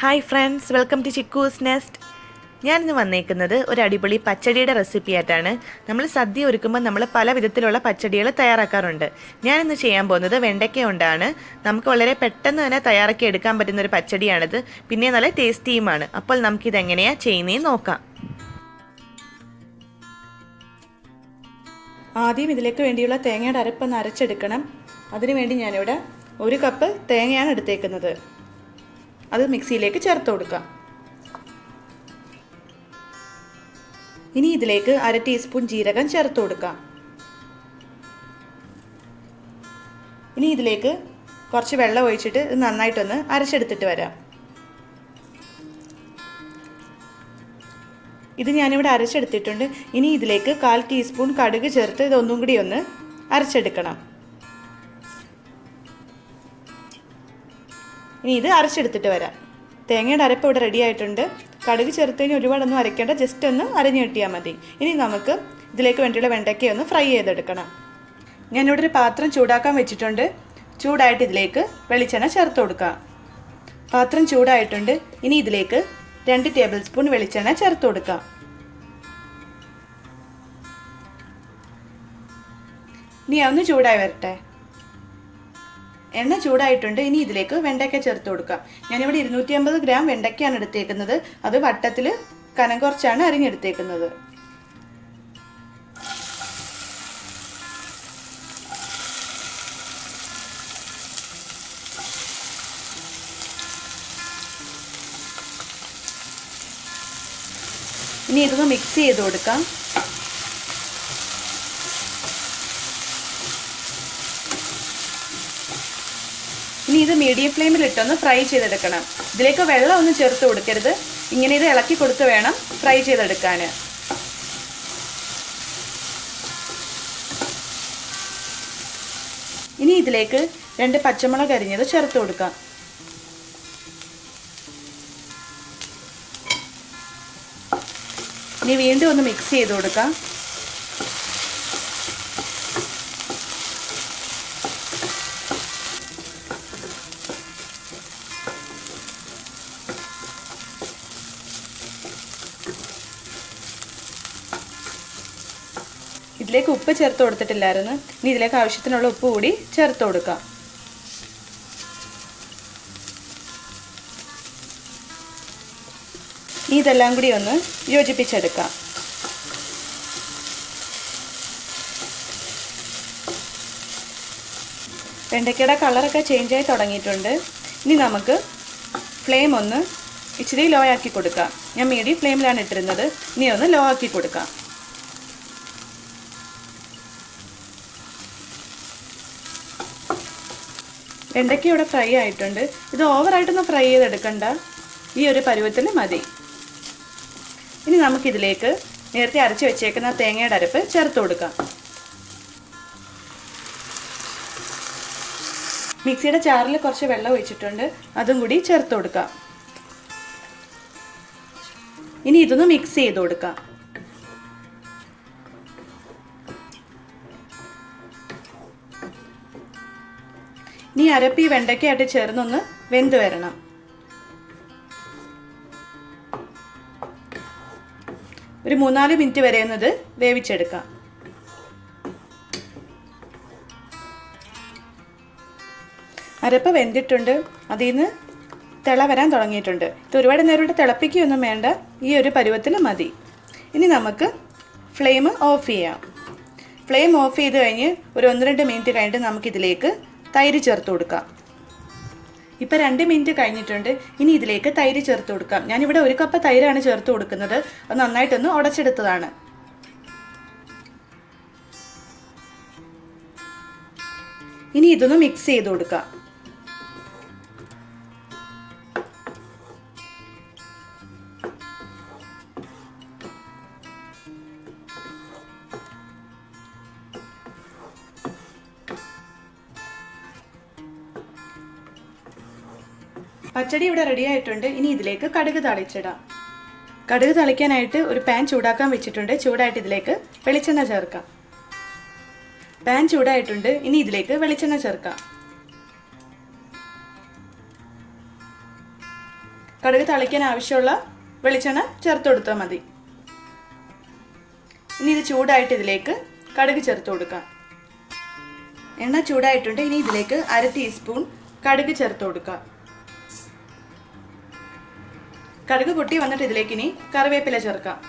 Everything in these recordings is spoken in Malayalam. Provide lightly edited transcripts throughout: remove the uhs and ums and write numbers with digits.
Hi friends, welcome to Chikku's Nest. ഞാനിന്ന് വന്നേക്കുന്നത് ഒരു അടിപൊളി പച്ചടിയുടെ റെസിപ്പി ആയിട്ടാണ്. നമ്മൾ സദ്യ ഒരുക്കുമ്പോൾ നമ്മൾ പല വിധത്തിലുള്ള പച്ചടികൾ തയ്യാറാക്കാറുണ്ട്. ഞാനിന്ന് ചെയ്യാൻ പോകുന്നത് വെണ്ടയ്ക്ക കൊണ്ടാണ്. നമുക്ക് വളരെ പെട്ടെന്ന് തന്നെ തയ്യാറാക്കി എടുക്കാൻ പറ്റുന്ന ഒരു പച്ചടിയാണിത്. പിന്നെ നല്ല ടേസ്റ്റിയുമാണ്. അപ്പോൾ നമുക്കിതെങ്ങനെയാണ് ചെയ്യുന്നതെന്ന് നോക്കാം. ആദ്യം ഇതിലേക്ക് വേണ്ടിയുള്ള തേങ്ങയുടെ അരപ്പൊന്ന് അരച്ചെടുക്കണം. അതിനുവേണ്ടി ഞാനിവിടെ 1 കപ്പ് തേങ്ങയാണ് എടുത്തേക്കുന്നത്. അത് മിക്സിയിലേക്ക് ചേർത്ത് കൊടുക്കാം. ഇനി ഇതിലേക്ക് 1/2 ടീസ്പൂൺ ജീരകം ചേർത്ത് കൊടുക്കാം. ഇനി ഇതിലേക്ക് കുറച്ച് വെള്ളം ഒഴിച്ചിട്ട് ഇത് നന്നായിട്ടൊന്ന് അരച്ചെടുത്തിട്ട് വരാം. ഇത് ഞാനിവിടെ അരച്ചെടുത്തിട്ടുണ്ട്. ഇനി ഇതിലേക്ക് 1/4 ടീസ്പൂൺ കടുക് ചേർത്ത് ഇതൊന്നും കൂടി ഒന്ന് അരച്ചെടുക്കണം. ഇനി ഇത് അരച്ചെടുത്തിട്ട് വരാം. തേങ്ങയുടെ അരപ്പ് ഇവിടെ റെഡി ആയിട്ടുണ്ട്. കടുക് ചേർത്തതിന് ഒരുപാടൊന്നും അരയ്ക്കേണ്ട, ജസ്റ്റ് ഒന്ന് അരഞ്ഞു കിട്ടിയാൽ മതി. ഇനി നമുക്ക് ഇതിലേക്ക് വേണ്ടിയുള്ള വെണ്ടയ്ക്ക ഒന്ന് ഫ്രൈ ചെയ്തെടുക്കണം. ഞാനിവിടെ ഒരു പാത്രം ചൂടാക്കാൻ വെച്ചിട്ടുണ്ട്. ചൂടായിട്ട് ഇതിലേക്ക് വെളിച്ചെണ്ണ ചേർത്ത് കൊടുക്കാം. പാത്രം ചൂടായിട്ടുണ്ട്. ഇനി ഇതിലേക്ക് 2 ടേബിൾ സ്പൂൺ വെളിച്ചെണ്ണ ചേർത്ത് കൊടുക്കാം. ഇനി ഒന്ന് ചൂടായി വരട്ടെ. എണ്ണ ചൂടായിട്ടുണ്ട്. ഇനി ഇതിലേക്ക് വെണ്ടയ്ക്ക ചേർത്ത് കൊടുക്കാം. ഞാനിവിടെ 250 ഗ്രാം വെണ്ടയ്ക്കയാണ് എടുത്തേക്കുന്നത്. അത് വട്ടത്തിൽ കനം കുറച്ചാണ് അരിഞ്ഞെടുത്തേക്കുന്നത്. ഇനി ഇതൊന്ന് മിക്സ് ചെയ്ത് കൊടുക്കാം. ഇനി ഇത് മീഡിയം ഫ്ലെയിമിലിട്ടൊന്ന് ഫ്രൈ ചെയ്തെടുക്കണം. ഇതിലേക്ക് വെള്ളം ഒന്നും ചേർത്ത് കൊടുക്കരുത്. ഇങ്ങനെ ഇത് ഇളക്കി കൊടുത്ത് വേണം ഫ്രൈ ചെയ്തെടുക്കാൻ. ഇനി ഇതിലേക്ക് 2 പച്ചമുളക് അരിഞ്ഞത് ചേർത്ത് കൊടുക്കാം. ഇനി വീണ്ടും ഒന്ന് മിക്സ് ചെയ്ത് കൊടുക്കാം. ഇതിലേക്ക് ഉപ്പ് ചേർത്ത് കൊടുത്തിട്ടില്ലായിരുന്നു. ഇനി ഇതിലേക്ക് ആവശ്യത്തിനുള്ള ഉപ്പ് കൂടി ചേർത്ത് കൊടുക്കാം. ഇനി ഇതെല്ലാം കൂടി ഒന്ന് യോജിപ്പിച്ചെടുക്കാം. വെണ്ടയ്ക്കയുടെ കളറൊക്കെ ചേഞ്ചായി തുടങ്ങിയിട്ടുണ്ട്. ഇനി നമുക്ക് ഫ്ലെയിം ഒന്ന് ഇച്ചിരി ലോ ആക്കി കൊടുക്കാം. ഞാൻ മീഡിയം ഫ്ലെയിമിലാണ് ഇട്ടിരുന്നത്. ഇനി ഒന്ന് ലോ ആക്കി കൊടുക്കാം. വെണ്ടയ്ക്ക ഇവിടെ ഫ്രൈ ആയിട്ടുണ്ട്. ഇത് ഓവറായിട്ടൊന്നും ഫ്രൈ ചെയ്തെടുക്കണ്ട, ഈ ഒരു പരുവത്തിൽ മതി. ഇനി നമുക്കിതിലേക്ക് നേരത്തെ അരച്ച് വെച്ചേക്കുന്ന തേങ്ങയുടെ അരപ്പ് ചേർത്ത് കൊടുക്കാം. മിക്സിയുടെ ജാറിൽ കുറച്ച് വെള്ളം ഒഴിച്ചിട്ടുണ്ട്, അതും കൂടി ചേർത്ത് കൊടുക്കാം. ഇനി ഇതൊന്ന് മിക്സ് ചെയ്ത് കൊടുക്കാം. ഇനി അരപ്പ് ഈ വെണ്ടയ്ക്കയായിട്ട് ചേർന്നൊന്ന് വെന്ത് വരണം. ഒരു 3-4 മിനിറ്റ് വരെ ഒന്ന് ഇത് വേവിച്ചെടുക്കാം. അരപ്പ് വെന്തിട്ടുണ്ട്. അതിൽ നിന്ന് തിള വരാൻ തുടങ്ങിയിട്ടുണ്ട്. ഇത് ഒരുപാട് നേരം ഇവിടെ തിളപ്പിക്കുകയൊന്നും വേണ്ട, ഈ ഒരു പരുവത്തിൽ മതി. ഇനി നമുക്ക് ഫ്ലെയിം ഓഫ് ചെയ്യാം. ഫ്ലെയിം ഓഫ് ചെയ്ത് കഴിഞ്ഞ് ഒരു 1-2 മിനിറ്റ് കഴിഞ്ഞിട്ട് നമുക്കിതിലേക്ക് തൈര് ചേർത്ത് കൊടുക്കാം. ഇപ്പോൾ 2 മിനിറ്റ് കഴിഞ്ഞിട്ടുണ്ട്. ഇനി ഇതിലേക്ക് തൈര് ചേർത്ത് കൊടുക്കാം. ഞാനിവിടെ 1 കപ്പ് തൈരാണ് ചേർത്ത് കൊടുക്കുന്നത്. അത് നന്നായിട്ടൊന്ന് ഉടച്ചെടുത്തതാണ്. ഇനി ഇതൊന്ന് മിക്സ് ചെയ്ത് കൊടുക്കാം. പച്ചടി ഇവിടെ റെഡി ആയിട്ടുണ്ട്. ഇനി ഇതിലേക്ക് കടുക് താളിച്ചിടാം. കടുക് താളിക്കാനായിട്ട് ഒരു പാൻ ചൂടാക്കാൻ വെച്ചിട്ടുണ്ട്. ചൂടായിട്ട് ഇതിലേക്ക് വെളിച്ചെണ്ണ ചേർക്കാം. പാൻ ചൂടായിട്ടുണ്ട്. ഇനി ഇതിലേക്ക് വെളിച്ചെണ്ണ ചേർക്കാം. കടുക് തളിക്കാൻ ആവശ്യമുള്ള വെളിച്ചെണ്ണ ചേർത്ത് കൊടുത്താൽ മതി. ഇനി ഇത് ചൂടായിട്ട് ഇതിലേക്ക് കടുക് ചേർത്ത് കൊടുക്കാം. എണ്ണ ചൂടായിട്ടുണ്ട്. ഇനി ഇതിലേക്ക് 1/2 ടീസ്പൂൺ കടുക് ചേർത്ത് കൊടുക്കാം. കടുക് പൊട്ടി വന്നിട്ട് ഇതിലേക്ക് ഇനി കറിവേപ്പില ചേർക്കാം.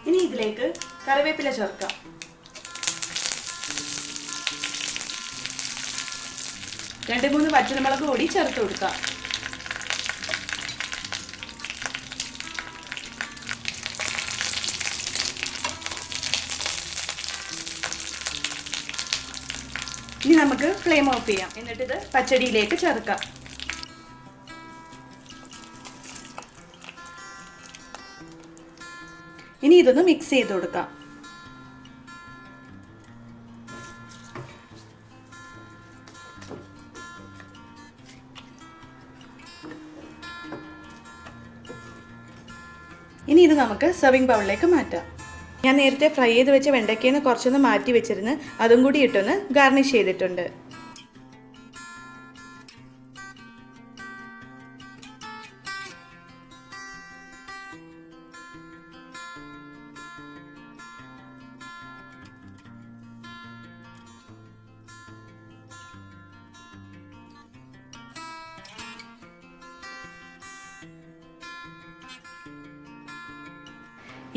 ഇനി ഇതിലേക്ക് കറിവേപ്പില ചേർക്കാം. രണ്ട് മൂന്ന് പച്ചമുളക് കൂടി ചേർത്ത് കൊടുക്കാം. ഇനി നമുക്ക് ഫ്ലെയിം ഓഫ് ചെയ്യാം. എന്നിട്ട് ഇത് പച്ചടിയിലേക്ക് ചേർക്കാം. ഇനി ഇതൊന്ന് മിക്സ് ചെയ്ത് കൊടുക്കാം. ഇനി ഇത് നമുക്ക് സെർവിങ് ബൗളിലേക്ക് മാറ്റാം. ഞാൻ നേരത്തെ ഫ്രൈ ചെയ്ത് വെച്ച വെണ്ടയ്ക്കയിൽ നിന്ന് കുറച്ചൊന്ന് മാറ്റി വെച്ചിരുന്ന് അതും കൂടി ഇട്ടൊന്ന് ഗാർണിഷ് ചെയ്തിട്ടുണ്ട്.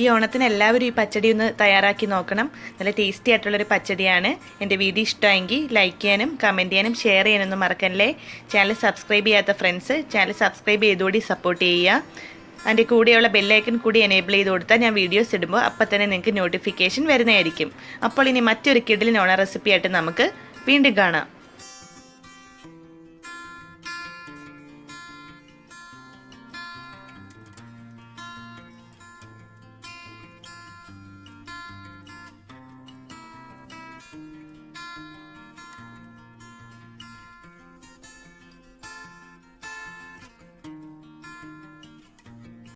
ഈ ഓണത്തിന് എല്ലാവരും ഈ പച്ചടി ഒന്ന് തയ്യാറാക്കി നോക്കണം. നല്ല ടേസ്റ്റി ആയിട്ടുള്ളൊരു പച്ചടിയാണ്. എൻ്റെ വീഡിയോ ഇഷ്ടമെങ്കിൽ ലൈക്ക് ചെയ്യാനും കമൻറ്റ് ചെയ്യാനും ഷെയർ ചെയ്യാനൊന്നും മറക്കല്ലേ. ചാനൽ സബ്സ്ക്രൈബ് ചെയ്യാത്ത ഫ്രണ്ട്സ് ചാനൽ സബ്സ്ക്രൈബ് ചെയ്തുകൂടി സപ്പോർട്ട് ചെയ്യുക. അതിൻ്റെ കൂടെയുള്ള ബെല്ലൈക്കൺ കൂടി എനേബിൾ ചെയ്ത് കൊടുത്താൽ ഞാൻ വീഡിയോസ് ഇടുമ്പോൾ അപ്പം തന്നെ നിങ്ങൾക്ക് നോട്ടിഫിക്കേഷൻ വരുന്നതായിരിക്കും. അപ്പോൾ ഇനി മറ്റൊരു കിടിലൻ ഓണ റെസിപ്പിയായിട്ട് നമുക്ക് വീണ്ടും കാണാം.